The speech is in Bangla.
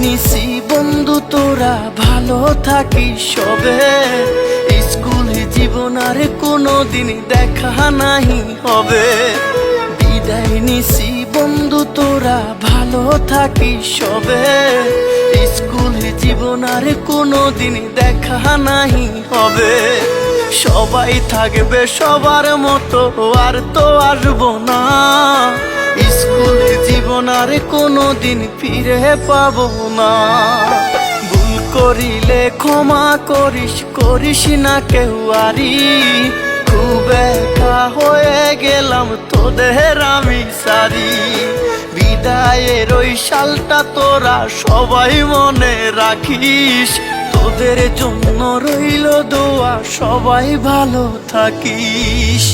নিছি বন্ধু তোরা ভালো থাকিস সবে। স্কুল জীবন আর কোনোদিন দেখা নাহি হবে। বিদায় নিছি বন্ধু তোরা ভালো থাকিস সবে। স্কুল জীবন আর কোনোদিন দেখা নাহি হবে। সবাই থাকবে সবার মতো আর তো আসবো না। স্কুল জীবন আর কোনোদিন ফিরে পাবো না। ভুল করিলে ক্ষমা করিস, করিস না কেউ আরি। খুব একা হয়ে গেলাম তোদের আমি সারি। বিদায়ের ওই সালটা তোরা সবাই মনে রাখিস। তোদের জন্য রইল দোয়া, সবাই ভালো থাকিস।